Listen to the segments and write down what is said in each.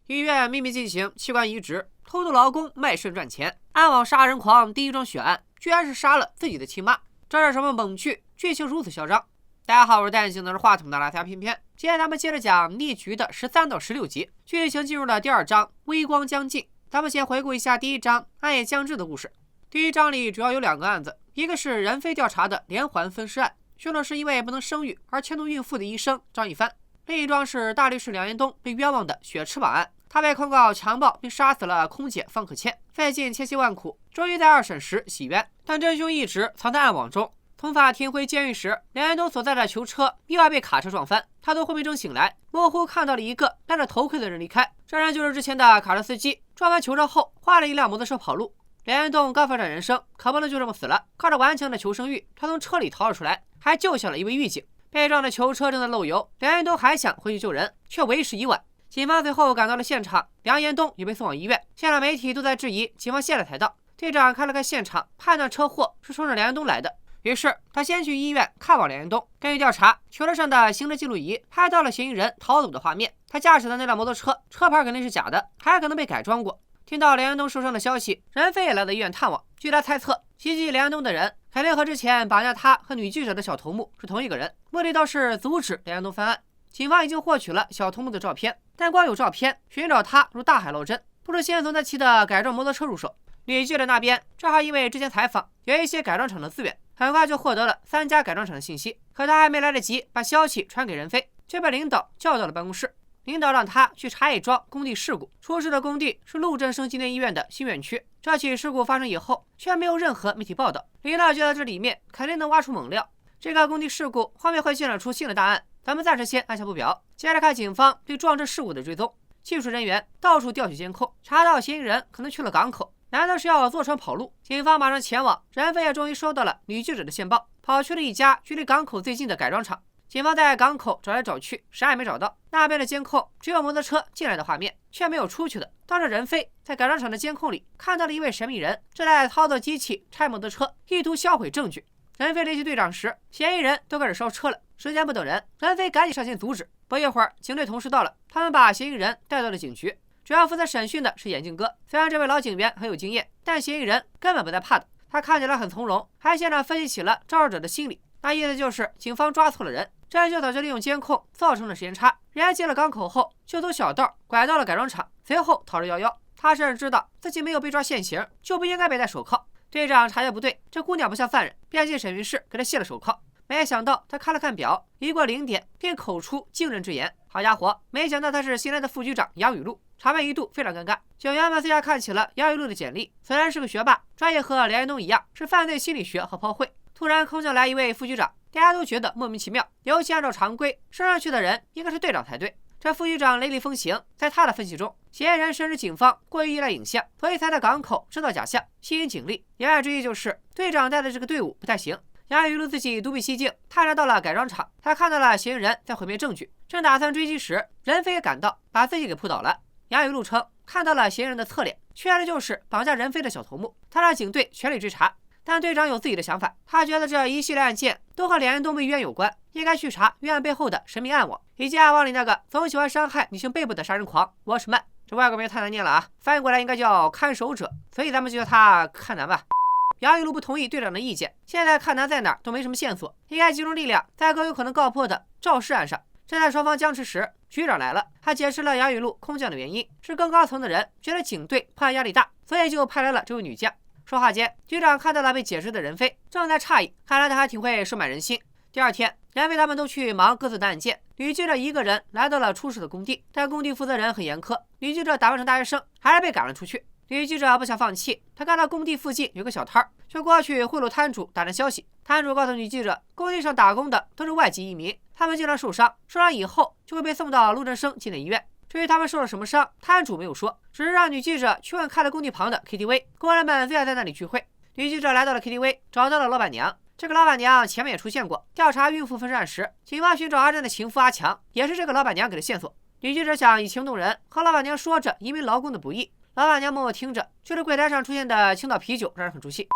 医院秘密进行器官移植，偷渡劳工卖肾赚钱。暗网杀人狂第一桩血案，居然是杀了自己的亲妈，这是什么猛剧？剧情如此嚣张。大家好，我是戴眼镜拿着话筒的拉条片片。今天咱们接着讲《逆局》的13到16集，剧情进入了第2章，微光将近。咱们先回顾一下第1章暗夜将至的故事。第1章里主要有2个案子，一个是人非调查的连环分尸案，凶手是因为不能生育而牵动孕妇的医生张一帆；另一桩是大律师梁延东被冤枉的血翅膀案，他被控告强暴并杀死了空姐方可倩，费尽千辛万苦，终于在2审时洗冤，但真凶一直藏在暗网中。从法庭回监狱时，梁延东所在的囚车意外被卡车撞翻，他从昏迷中醒来，模糊看到了一个戴着头盔的人离开，这人就是之前的卡车司机，撞完囚车后换了一辆摩托车跑路。梁延东刚发展人生，可不能就这么死了，靠着顽强的求生欲，他从车里逃了出来，还救下了一位狱警。被撞的囚车正在漏油，梁延东还想回去救人，却为时已晚。警方随后赶到了现场，梁延东也被送往医院，现场媒体都在质疑警方现在才到。队长看了看现场，判断车祸是冲着梁延东来的，于是他先去医院看望梁延东。根据调查，囚车上的行车记录仪拍到了嫌疑人逃走的画面，他驾驶的那辆摩托车车牌肯定是假的，还可能被改装过。听到梁延东受伤的消息，任飞也来到医院探望。据他猜测，袭击梁延东的人肯定和之前绑架他和女记者的小头目是同一个人，目的倒是阻止梁延东翻案。警方已经获取了小头目的照片，但光有照片，寻找他如大海捞针，不如先从他骑的改装摩托车入手。女记者那边正好因为之前采访有一些改装厂的资源，很快就获得了3家改装厂的信息。可他还没来得及把消息传给任飞，却被领导叫到了办公室。领导让他去查一桩工地事故，出事的工地是陆振生纪念医院的新院区。这起事故发生以后，却没有任何媒体报道。领导觉得这里面肯定能挖出猛料。这个工地事故后面会牵扯出新的大案，咱们暂时先按下不表。接着看警方对撞车事故的追踪，技术人员到处调取监控，查到嫌疑人可能去了港口，难道是要坐船跑路？警方马上前往，任飞也终于收到了女记者的线报，跑去了一家距离港口最近的改装厂。警方在港口找来找去，啥也没找到。那边的监控只有摩托车进来的画面，却没有出去的。倒是任飞在改装厂的监控里看到了一位神秘人正在操作机器拆摩托车，意图销毁证据。任飞联系队长时，嫌疑人都开始烧车了。时间不等人，任飞赶紧上前阻止。不一会儿，警队同事到了，他们把嫌疑人带到了警局。主要负责审讯的是眼镜哥，虽然这位老警员很有经验，但嫌疑人根本不带怕的。他看起来很从容，还现场分析起了招惹者的心理，那意思就是警方抓错了人。真凶早就利用监控造成了时间差，人家进了港口后就从小道拐到了改装厂，随后逃之夭夭。他甚至知道自己没有被抓现行，就不应该被戴手铐。队长察觉不对，这姑娘不像犯人，便进审讯室给她卸了手铐。没想到他看了看表，一过0点便口出惊人之言。好家伙，没想到他是新来的副局长杨雨露，场面一度非常尴尬。警员们私下看起了杨雨露的简历，虽然是个学霸，专业和梁延东一样是犯罪心理学和炮灰，突然空降来一位副局长，大家都觉得莫名其妙。尤其按照常规，升上去的人应该是队长才对。这副局长雷厉风行，在他的分析中，嫌疑人深知警方过于依赖影像，所以才在港口制造假象，吸引警力。言外之意就是队长带的这个队伍不太行。杨雨露自己独辟蹊径，探查到了改装厂，他看到了嫌疑人在毁灭证据，正打算追击时，任飞也赶到，把自己给扑倒了。杨雨露称看到了嫌疑人的侧脸，确实就是绑架任飞的小头目。他让警队全力追查，但队长有自己的想法，他觉得这一系列案件都和梁延东被冤有关，应该去查冤案背后的神秘暗网，以及暗网里那个总喜欢伤害女性背部的杀人狂沃什曼。这外国名太难念了啊，翻译过来应该叫看守者，所以咱们就叫他看南吧。杨雨露不同意队长的意见，现在看南在哪儿都没什么线索，应该集中力量在更有可能告破的肇事案上。正在双方僵持时，局长来了，他解释了杨雨露空降的原因，是更高层的人觉得警队破案压力大，所以就派来了这位女将。说话间，局长看到了被解释的任飞，正在诧异，看来他还挺会收买人心。第2天，任飞他们都去忙各自的案件，女记者一个人来到了出事的工地，但工地负责人很严苛，女记者打扮成大学生，还是被赶了出去。女记者不想放弃，她看到工地附近有个小摊儿，就过去贿赂摊主打探消息。摊主告诉女记者，工地上打工的都是外籍移民，他们经常受伤以后就会被送到陆振生纪念医院。至于他们受了什么伤，摊主没有说，只是让女记者去问开在工地旁的 KTV， 工人们最爱在那里聚会。女记者来到了 KTV， 找到了老板娘。这个老板娘前面也出现过，调查孕妇分尸案时，警方寻找阿珍的情夫阿强，也是这个老板娘给的线索。女记者想以情动人，和老板娘说着移民劳工的不易。老板娘默默听着，就是柜台上出现的青岛啤酒让人很出戏。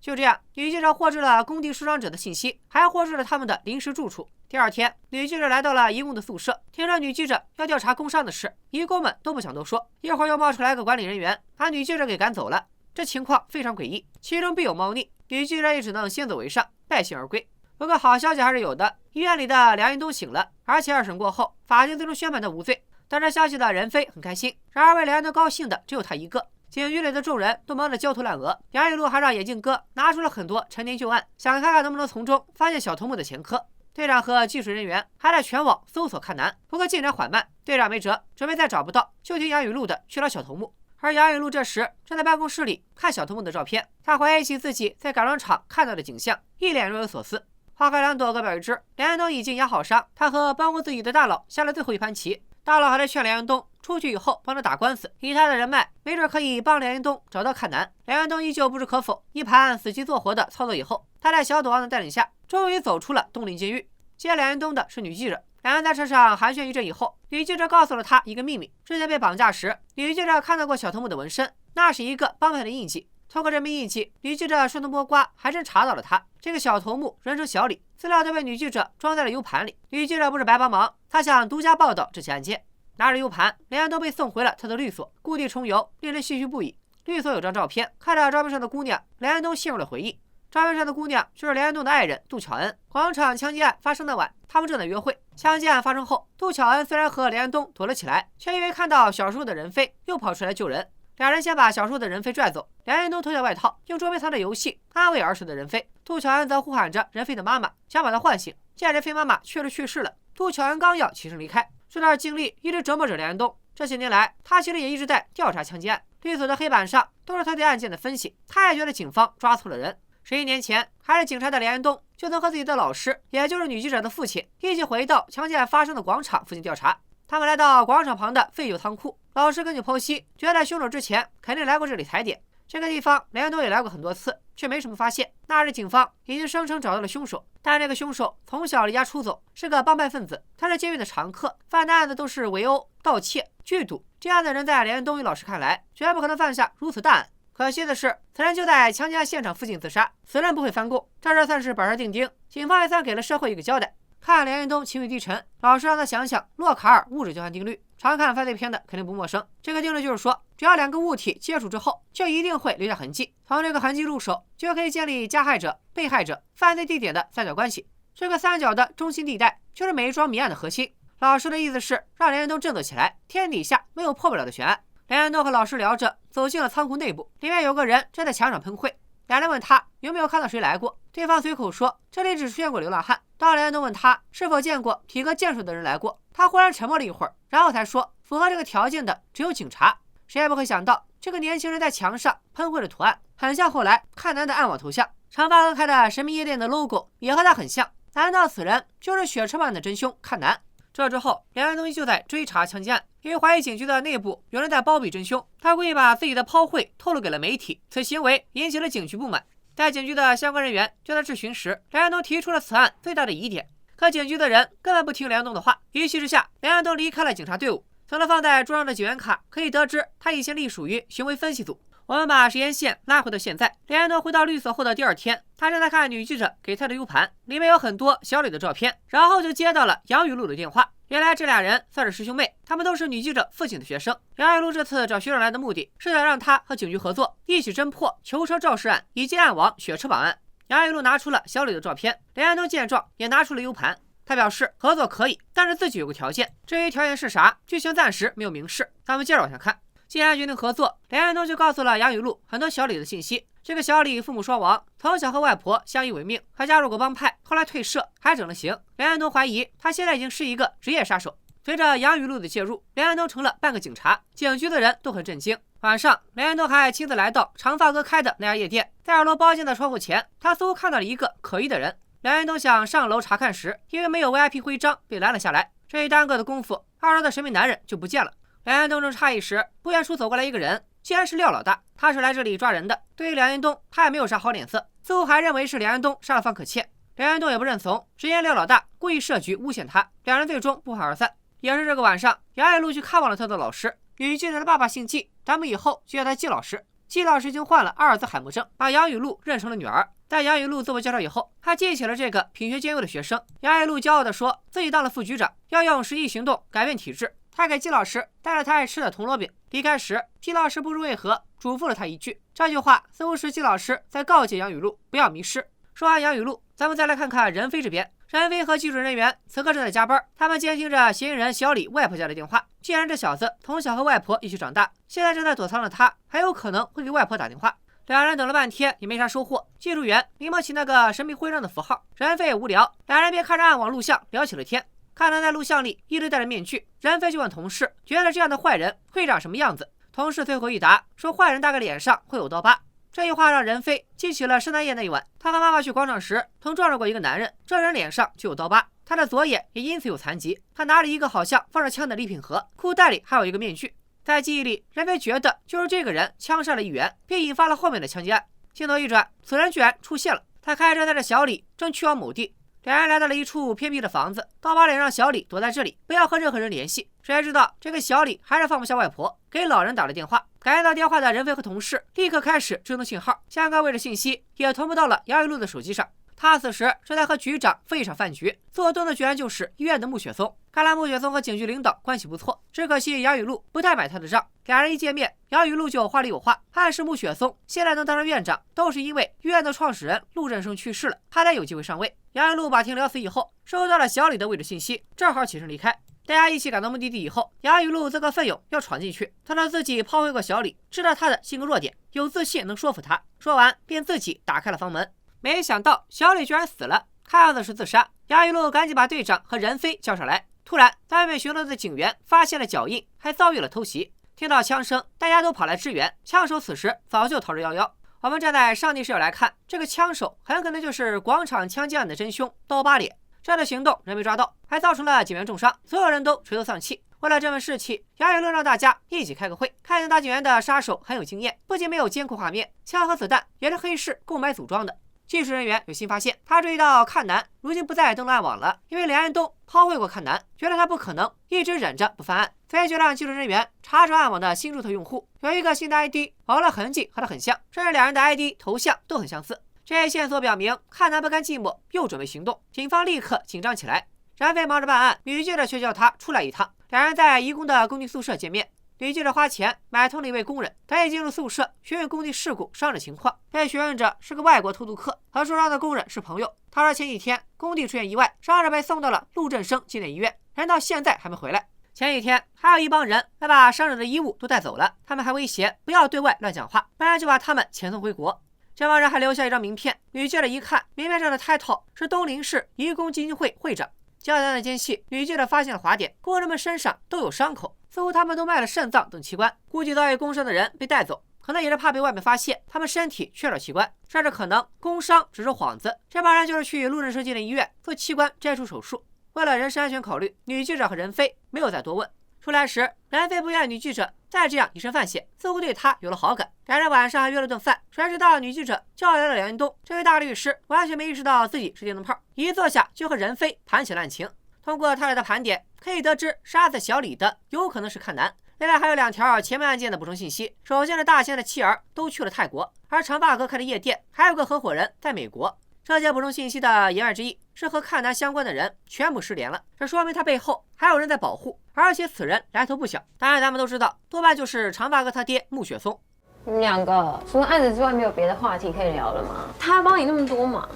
就这样，女记者获知了工地受伤者的信息，还获知了他们的临时住处。第二天，女记者来到了遗工的宿舍，听说女记者要调查工伤的事，遗工们都不想多说。一会儿又冒出来个管理人员，把女记者给赶走了。这情况非常诡异，其中必有猫腻。女记者也只能先走为上，败兴而归。不过好消息还是有的，医院里的梁云东醒了，而且二审过后，法庭最终宣判他无罪。得知消息的任飞很开心，然而为梁云东高兴的只有他一个。警局里的众人都忙得焦头烂额，杨雨露还让眼镜哥拿出了很多陈年旧案，想看看能不能从中发现小头目的前科。队长和技术人员还在全网搜索看南，不过进展缓慢。队长没辙，准备再找不到就听杨雨露的去找小头目。而杨雨露这时正在办公室里看小头目的照片，他回忆起自己在改装厂看到的景象，一脸若有所思。花开两朵，各表一枝。梁安东已经养好伤，他和帮过自己的大佬下了最后一盘棋。大佬还在劝梁安东出去以后帮他打官司，以他的人脉，没准可以帮梁安东找到看南。梁安东依旧不置可否。一盘死棋做活的操作以后，他在小赌王的带领下，终于走出了东林监狱。接梁安东的是女记者。两人在车上寒暄一阵以后，女记者告诉了他一个秘密：之前被绑架时，女记者看到过小头目的纹身，那是一个帮派的印记。通过这枚印记，女记者顺藤摸瓜，还真查到了他。这个小头目人称小李，资料都被女记者装在了 U 盘里。女记者不是白帮忙，她想独家报道这起案件。拿着 U 盘，梁安东被送回了他的律所，故地重游，令人唏嘘不已。律所有张照片，看着照片上的姑娘，梁安东陷入了回忆。照片上的姑娘就是梁安东的爱人杜巧恩。广场枪击案发生那晚，他们正在约会。枪击案发生后，杜巧恩虽然和梁安东躲了起来，却因为看到小时候的任飞，又跑出来救人。两人先把小时候的任飞拽走，梁安东脱下外套，用捉迷藏的游戏安慰儿时的任飞。杜巧恩则呼喊着任飞的妈妈，想把他唤醒。见任飞妈妈确实去世了，杜巧恩刚要起身离开，这段经历一直折磨着梁安东。这些年来，他其实也一直在调查枪击案，律所的黑板上都是他对案件的分析。他也觉得警方抓错了人。11年前，还是警察的梁安东就曾和自己的老师，也就是女记者的父亲，一起回到枪击案发生的广场附近调查。他们来到广场旁的废旧仓库，老师根据剖析，觉得凶手之前肯定来过这里踩点。这个地方梁安东也来过很多次，却没什么发现。那日警方已经声称找到了凶手，但这个凶手从小离家出走，是个帮派分子，他是监狱的常客，犯的案子都是围殴、盗窃、聚赌。这样的人在梁安东与老师看来，绝不可能犯下如此大案。可惜的是，此人就在枪击案现场附近自杀，此人不会翻供，这事算是板上钉钉，警方也算给了社会一个交代。看梁安东情绪低沉，老师让他想想洛卡尔物质交换定律，常看犯罪片的肯定不陌生。这个定律就是说，只要两个物体接触之后，就一定会留下痕迹，从这个痕迹入手，就可以建立加害者、被害者、犯罪地点的三角关系。这个三角的中心地带就是每一桩谜案的核心。老师的意思是让梁安东振作起来，天底下没有破不了的悬案。梁安东和老师聊着，走进了仓库内部，里面有个人正在墙上喷绘。两人问他有没有看到谁来过，对方随口说这里只出现过流浪汉。当梁安东问他是否见过体格健硕的人来过，他忽然沉默了一会儿，然后才说符合这个条件的只有警察。谁也不会想到，这个年轻人在墙上喷绘的图案很像后来看南的暗网头像，长发哥开的神秘夜店的 logo 也和他很像。难道此人就是血车版的真凶看南？这之后，梁安东依旧在追查枪击案，因为怀疑警局的内部有人在包庇真凶，他故意把自己的抛绘透露给了媒体，此行为引起了警局不满。在警局的相关人员对他质询时，梁安东提出了此案最大的疑点，可警局的人根本不听梁安东的话。一气之下，梁安东离开了警察队伍。从他放在桌上的警员卡可以得知，他以前隶属于行为分析组。我们把时间线拉回到现在，梁安东回到律所后的第二天，他正在看女记者给他的 U 盘，里面有很多小李的照片，然后就接到了杨雨露的电话。原来这俩人算是师兄妹，他们都是女记者父亲的学生。杨雨露这次找学长来的目的是想让他和警局合作，一起侦破囚车肇事案以及暗网血车绑案。杨雨露拿出了小李的照片，梁安东见状也拿出了 U 盘。他表示合作可以，但是自己有个条件，至于条件是啥，剧情暂时没有明示。咱们接着往下看。既然决定合作，梁安东就告诉了杨雨露很多小李的信息。这个小李父母双亡，从小和外婆相依为命，还加入过帮派，后来退社，还整了刑。梁安东怀疑他现在已经是一个职业杀手。随着杨雨露的介入，梁安东成了半个警察，警局的人都很震惊。晚上，梁安东还亲自来到长发哥开的那家夜店，在2楼包间的窗户前，他似乎看到了一个可疑的人。梁安东想上楼查看时，因为没有 VIP 徽章被拦了下来。这一耽搁的功夫，2楼的神秘男人就不见了。梁安东正诧异时，不远处走过来一个人，竟然是廖老大。他是来这里抓人的。对于梁安东，他也没有啥好脸色，似乎还认为是梁安东杀了方可倩。梁安东也不认怂，直言廖老大故意设局诬陷他，两人最终不欢而散。也是这个晚上，杨雨露去看望了他的老师。女记者的爸爸姓季，咱们以后就叫他季老师。季老师已经患了阿尔兹海默症，把杨雨露认成了女儿。在杨雨露自我介绍以后，他记起了这个品学兼优的学生。杨雨露骄傲地说自己当了副局长，要用实际行动改变体制。他给季老师带了他爱吃的铜锣饼。离开时，季老师不知为何嘱咐了他一句，这句话似乎是季老师在告诫杨雨露不要迷失。说完杨雨露，咱们再来看看任飞这边。任飞和技术人员此刻正在加班，他们监听着嫌疑人小李外婆家的电话。既然这小子从小和外婆一起长大，现在正在躲藏的他，很有可能会给外婆打电话。两人等了半天也没啥收获，技术员迷茫起那个神秘徽章的符号，任飞也无聊，两人便看着暗网录像聊起了天。看他在录像里一直戴着面具，任飞就问同事，觉得这样的坏人会长什么样子？同事随口一答，说坏人大概脸上会有刀疤。这句话让任飞记起了圣诞夜那一晚，他和妈妈去广场时曾撞着过一个男人，这人脸上就有刀疤，他的左眼也因此有残疾。他拿着一个好像放着枪的礼品盒，裤袋里还有一个面具。在记忆里，任飞觉得就是这个人枪杀了议员，并引发了后面的枪击案。镜头一转，此人居然出现了，他开车带着小李正去往某地。两人来到了一处偏僻的房子，刀疤脸让小李躲在这里，不要和任何人联系。谁知道这个小李还是放不下外婆，给老人打了电话。感应到电话的任飞和同事立刻开始追踪信号，相关位置信息也同步到了杨雨露的手机上。他此时正在和局长赴一场饭局，做东的居然就是医院的穆雪松。看来穆雪松和警局领导关系不错，只可惜杨雨露不太买他的账。两人一见面，杨雨露就话里有话，暗示穆雪松现在能当上院长，都是因为医院的创始人陆振生去世了，他才有机会上位。杨雨露把天聊死以后，收到了小李的位置信息，正好起身离开。大家一起赶到目的地以后，杨雨露自告奋勇要闯进去。他让自己抛回过小李，知道他的性格弱点，有自信能说服他。说完便自己打开了房门。没想到小李居然死了，看样子是自杀。杨雨露赶紧把队长和任飞叫上来。突然，在外面巡逻的警员发现了脚印，还遭遇了偷袭。听到枪声，大家都跑来支援。枪手此时早就逃之夭夭。我们站在上帝视角来看，这个枪手很可能就是广场枪击案的真凶刀疤脸。这样的行动人没抓到，还造成了警员重伤，所有人都垂头丧气。为了振奋士气，杨雨露让大家一起开个会。看见大警员的杀手很有经验，不仅没有监控画面，枪和子弹也是黑市购买组装的。技术人员有新发现，他注意到看南如今不再登录暗网了，因为连安东抛回过看南，觉得他不可能一直忍着不犯案，所以就让技术人员查找暗网的新注册用户，有一个新的 ID 刨了痕迹和他很像，甚至两人的 ID 头像都很相似。这些线索表明，看南不甘寂寞，又准备行动，警方立刻紧张起来。任飞忙着办案，女记者却叫他出来一趟。两人在移工的工地宿舍见面，女记者花钱买通了一位工人，他也进入宿舍询问工地事故伤者情况。被询问者是个外国偷渡客，和受伤的工人是朋友。他说前几天工地出现意外，伤者被送到了陆振生纪念医院，人到现在还没回来。前几天还有一帮人来把伤者的衣物都带走了，他们还威胁不要对外乱讲话，不然就把他们遣送回国。这帮人还留下一张名片，女记者一看，名片上的 title 是东陵市移工基金会会长。较单的间隙，女记者发现了滑点，工人们身上都有伤口，似乎他们都卖了肾脏等器官。估计遭遇工伤的人被带走，可能也是怕被外面发现他们身体缺少器官，甚至可能工伤只是幌子。这帮人就是去陆振生纪念医院做器官摘除手术。为了人身安全考虑，女记者和任飞没有再多问。出来时，任飞不愿女记者再这样以身犯险，似乎对他有了好感。两人晚上还约了顿饭，谁知道女记者叫来了梁云东，这位大律师完全没意识到自己是电灯泡，一坐下就和任飞谈起了案情。通过他俩的盘点，可以得知杀死小李的有可能是看南。另外还有2条前面案件的补充信息。首先是大仙的妻儿都去了泰国，而长发哥开的夜店还有个合伙人在美国。这些补充信息的言外之意是和看南相关的人全部失联了，这说明他背后还有人在保护，而且此人来头不小。当然咱们都知道，多半就是长发哥他爹穆雪松。你们两个除了案子之外没有别的话题可以聊了吗？他帮你那么多忙，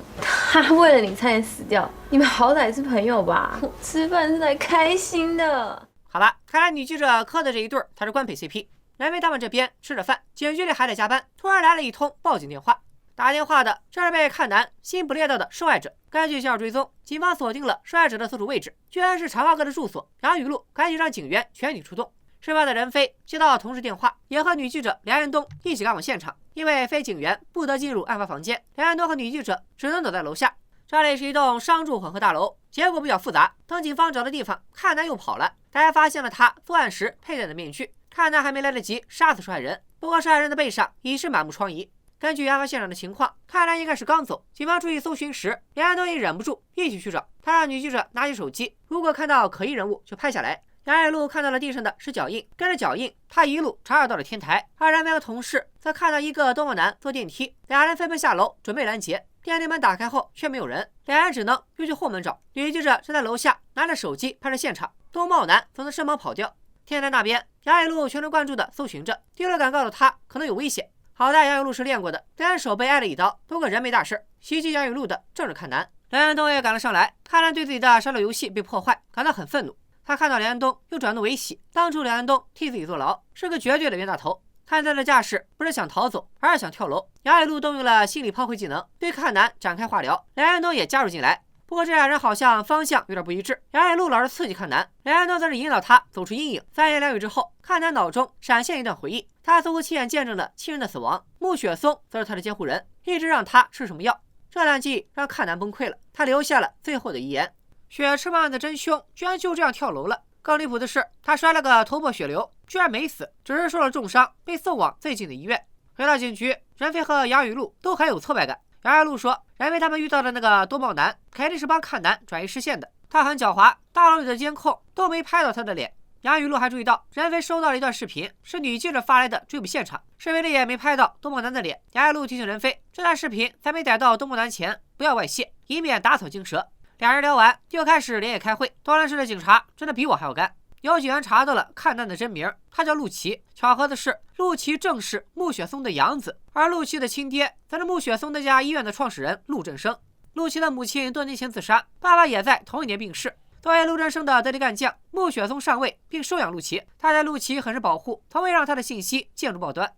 他为了你差点死掉，你们好歹是朋友吧？我吃饭是来开心的。好吧，看来女记者磕的这一对才是官配 CP。任飞他们这边吃着饭，警局里还在加班，突然来了一通报警电话。打电话的这是被看南新捕猎到的受害者。根据信号追踪，警方锁定了受害者的所处位置，居然是长发哥的住所。杨雨露赶紧让警员全体出动。事发的任飞接到同事电话，也和女记者梁彦东一起赶往现场。因为非警员不得进入案发房间，梁彦东和女记者只能等在楼下。这里是一栋商住混合大楼，结果比较复杂。等警方找到地方，看南又跑了。大家发现了他作案时佩戴的面具。看南还没来得及杀死受害人，不过受害人的背上已是满目疮痍。根据案发现场的情况，看来应该是刚走。警方注意搜寻时，梁彦东也忍不住一起去找。他让女记者拿起手机，如果看到可疑人物就拍下来。杨爱露看到了地上的是脚印，跟着脚印，他一路查找到了天台。而冉飞和同事则看到一个多梦男坐电梯，俩人飞奔下楼，准备拦截。电梯门打开后却没有人，俩人只能又去后门找。女记者站在楼下拿着手机拍摄现场，多帽男从他身旁跑掉。天台那边，杨爱露全神贯注地搜寻着，第六感告诉他可能有危险。好在杨雨露是练过的，虽然手被挨了一刀，不过人没大事。袭击杨雨露的正是阚南，梁安东也赶了上来。阚南对自己的杀戮游戏被破坏感到很愤怒，他看到梁安东又转怒为喜，当初梁安东替自己坐牢，是个绝对的冤大头。看他的架势，不是想逃走，而是想跳楼。杨雨露动用了心理炮灰技能，对阚南展开化疗，梁安东也加入进来。不过这俩人好像方向有点不一致，杨雨露老是刺激阚南，梁安东则是引导他走出阴影。三言两语之后，阚南脑中闪现一段回忆，他似乎亲眼见证了亲人的死亡，穆雪松则是他的监护人，一直让他吃什么药。这段记忆让阚南崩溃了，他留下了最后的遗言：血赤案的真凶居然就这样跳楼了。更离谱的是，他摔了个头破血流，居然没死，只是受了重伤，被送往最近的医院。回到警局，任飞和杨雨露都很有挫败感。杨雨露说，任飞他们遇到的那个多帽男肯定是帮阚南转移视线的，他很狡猾，大楼里的监控都没拍到他的脸。杨雨露还注意到，任飞收到了一段视频，是女记者发来的追捕现场，视频里也没拍到多帽男的脸。杨雨露提醒任飞，这段视频在没逮到多帽男前不要外泄，以免打草惊蛇。俩人聊完，又开始连夜开会。多伦市的警察真的比我还要干。有警员查到了阚南的真名，他叫陆琪。巧合的是，陆琪正是穆雪松的养子，而陆琪的亲爹则是穆雪松那家医院的创始人陆振生。陆琪的母亲多年前自杀，爸爸也在同一年病逝。作为陆振生的得力干将，穆雪松上位并收养陆琪，他对陆琪很是保护，从未让他的信息陷入报端。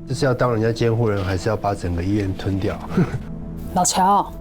这是要当人家监护人，还是要把整个医院吞掉？老乔。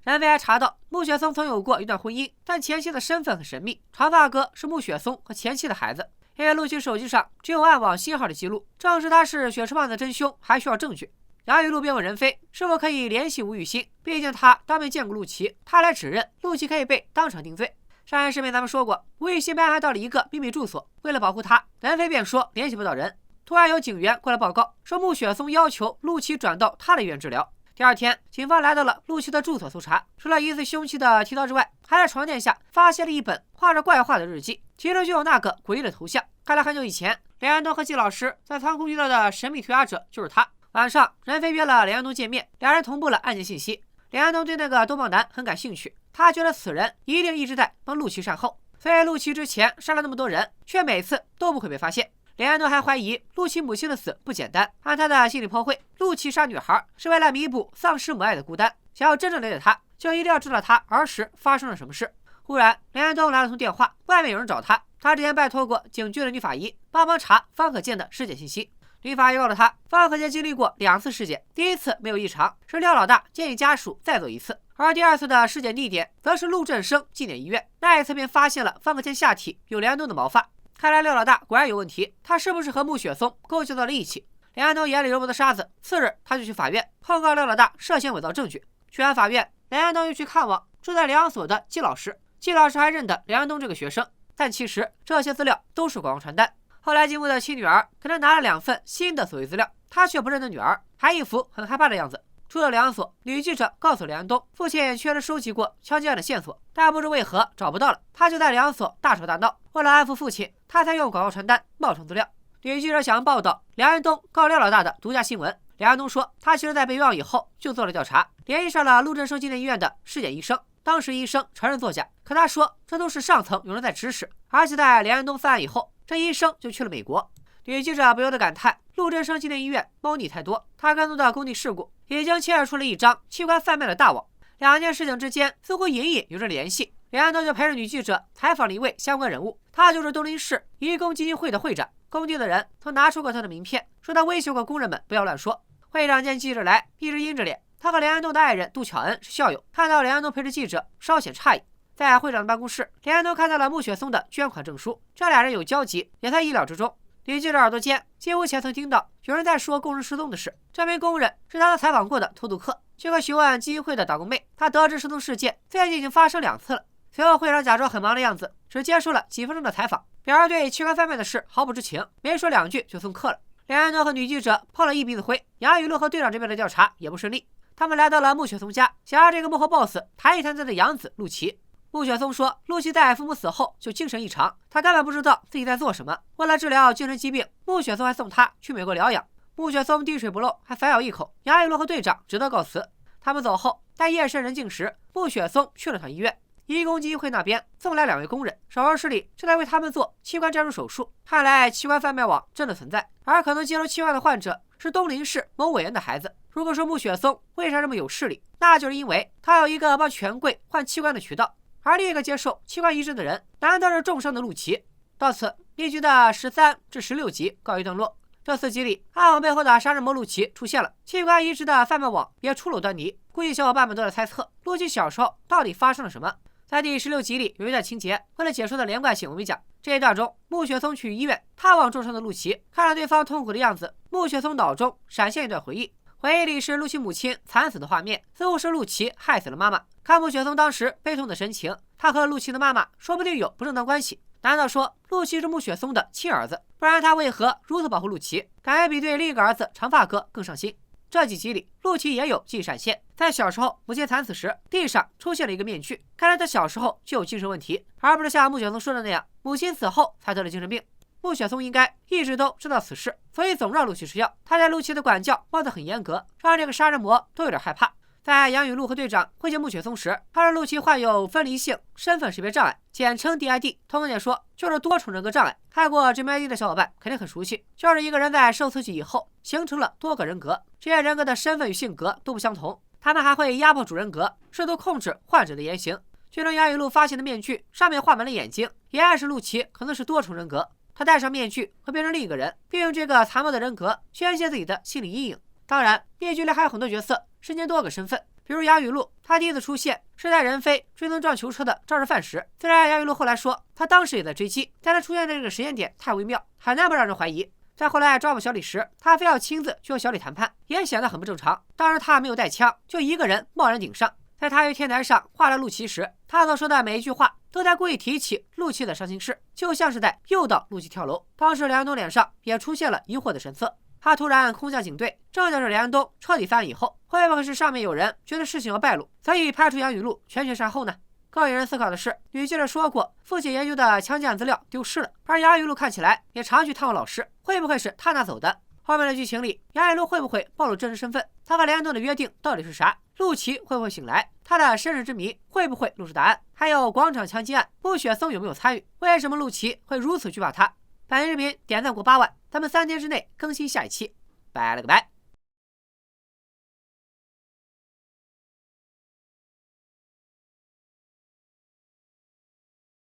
任飞还查到穆雪松曾有过一段婚姻，但前妻的身份很神秘，长发哥是穆雪松和前妻的孩子。因为陆琪手机上只有暗网信号的记录，证实他是血赤案的真凶，还需要证据。杨雨露便问任飞是否可以联系吴雨欣，毕竟他当面见过陆琪，他来指认陆琪可以被当场定罪。上一视频咱们说过，吴雨欣被安排到了一个秘密住所，为了保护他，任飞便说联系不到人。突然有警员过来报告，说穆雪松要求陆琪转到他的医院治疗。第二天，警方来到了陆琪的住所搜查，除了疑似凶器的剃刀之外，还在床垫下发现了一本画着怪画的日记，其中就有那个诡异的头像。看来很久以前，连安东和季老师在仓库遇到的神秘推拿者就是他。晚上，任飞约了连安东见面，两人同步了案件信息。连安东对那个多帽男很感兴趣，他觉得此人一定一直在帮陆琪善后，所以陆琪之前杀了那么多人，却每次都不会被发现。连安东还怀疑陆琪母亲的死不简单，按他的心理剖绘，陆琪杀女孩是为了弥补丧失母爱的孤单，想要真正了解他，就一定要知道他儿时发生了什么事。忽然，连安东来了通电话，外面有人找他，他之前拜托过警局的女法医帮忙查方可见的尸检信息。女法医告诉他，方可见经历过2次尸检，第一次没有异常，是廖老大建议家属再做一次，而第二次的尸检地点则是陆振生纪念医院，那一次便发现了方可见下体有连安东的毛发。看来廖老大果然有问题，他是不是和穆雪松勾结到了一起？连安东眼里揉不得沙子，次日他就去法院控告廖老大涉嫌伪造证据。去完法院，连安东又去看望住在疗养所的季老师，季老师还认得连安东这个学生，但其实这些资料都是广告传单。后来继母的亲女儿给他拿了2份新的所谓资料，他却不认得女儿，还一副很害怕的样子。出了疗养所，女记者告诉连安东，父亲确实收集过枪击案的线索，但不知为何找不到了。他就在疗养所大吵大闹，为了安抚父亲，他才用广告传单冒充资料。女记者想要报道梁安东告廖老大的独家新闻。梁安东说，他其实在被冤枉以后就做了调查，联系上了陆振生纪念医院的尸检医生。当时医生承认作假，可他说这都是上层有人在指使，而且在连安东犯案以后，这医生就去了美国。女记者不由得感叹，陆振生纪念医院猫腻太多。他跟踪的工地事故已经牵扯出了一张器官贩卖的大网，两件事情之间似乎隐隐有着联系。连安东就陪着女记者采访了一位相关人物，他就是东林市移工基金会的会长。工地的人曾拿出过他的名片，说他威胁过工人们不要乱说。会长见记者来，一直阴着脸。他和连安东的爱人杜巧恩是校友，看到连安东陪着记者，稍显诧异。在会长的办公室，连安东看到了穆雪松的捐款证书，这俩人有交集，也在意料之中。女记者耳朵尖，几乎前曾听到有人在说工人失踪的事，这名工人是他采访过的偷渡客。去过询问基金会的打工妹，他得知失踪事件最近已经发生2次了。随后会长假装很忙的样子，只接受了几分钟的采访，表示对器官贩卖的事毫不知情，没说2句就送客了。连安东和女记者碰了一鼻子灰，杨雨露和队长这边的调查也不顺利。他们来到了穆雪松家，想让这个幕后 boss 谈一谈他的养子陆琪。穆雪松说，陆琪在父母死后就精神异常，他根本不知道自己在做什么。为了治疗精神疾病，穆雪松还送他去美国疗养。穆雪松滴水不漏，还反咬一口。杨雨露和队长只得告辞。他们走后，待夜深人静时，穆雪松去了趟医院。移工基金会那边送来2位工人，手术室里正在为他们做器官摘除手术。看来器官贩卖网真的存在，而可能接受器官的患者是东林市某委员的孩子。如果说穆雪松为啥这么有势力，那就是因为他有一个帮权贵换器官的渠道，而另一个接受器官移植的人，难道是重伤的陆琪？到此，灭剧的13至16集告一段落。这4集里，暗网背后的杀人魔陆琪出现了，器官移植的贩卖网也初露端倪。估计小伙伴们都在猜测，陆琪小时候到底发生了什么。在第16集里有一段情节，为了解说的连贯性，我们讲这一段中，穆雪松去医院探望重伤的陆琪，看着对方痛苦的样子，穆雪松脑中闪现一段回忆，回忆里是陆琪母亲惨死的画面，似乎是陆琪害死了妈妈。看穆雪松当时悲痛的神情，他和陆琪的妈妈说不定有不正当关系。难道说陆琪是穆雪松的亲儿子？不然他为何如此保护陆琪？感觉比对另一个儿子长发哥更上心。这几集里，陆琪也有记忆闪现，在小时候母亲惨死时，地上出现了一个面具，看来他小时候就有精神问题，而不是像穆雪松说的那样，母亲死后才得了精神病。穆雪松应该一直都知道此事，所以总让陆琪吃药。他对陆琪的管教摸得很严格，让这个杀人魔都有点害怕。在杨雨露和队长会见穆雪松时，他说陆琪患有分离性身份识别障碍，简称 DID。通俗点说，就是多重人格障碍。看过 GMID 的小伙伴肯定很熟悉，就是一个人在受刺激以后形成了多个人格，这些人格的身份与性格都不相同，他们还会压迫主人格，试图控制患者的言行。剧中杨雨露发现的面具上面画满了眼睛，也暗示陆琪可能是多重人格。他戴上面具会变成另一个人，并用这个残暴的人格宣泄自己的心理阴影。当然，灭剧里还有很多角色身兼多个身份，比如杨雨露，她第一次出现是在任飞追踪撞球车的肇事犯时。虽然杨雨露后来说她当时也在追击，但她出现的这个时间点太微妙，很难不让人怀疑。在后来抓捕小李时，她非要亲自去和小李谈判，也显得很不正常。当时她没有带枪，就一个人贸然顶上。在她于天台上画了陆琪时，她所说的每一句话都在故意提起陆琪的伤心事，就像是在诱导陆琪跳楼。当时梁安东脸上也出现了疑惑的神色。他突然空降警队，正就是梁安东彻底翻案以后，会不会是上面有人觉得事情要败露，所以派出杨雨露全权善后呢？更引人思考的是，女记者说过父亲研究的枪击案资料丢失了，而杨雨露看起来也常去探望老师，会不会是他拿走的？后面的剧情里，杨雨露会不会暴露真实身份？他和梁安东的约定到底是啥？陆琪会不会醒来？他的身世之谜会不会露出答案？还有广场枪击案，穆雪松有没有参与？为什么陆琪会如此惧怕他？本期视频点赞过8万，咱们3天之内更新下一期，拜了个拜。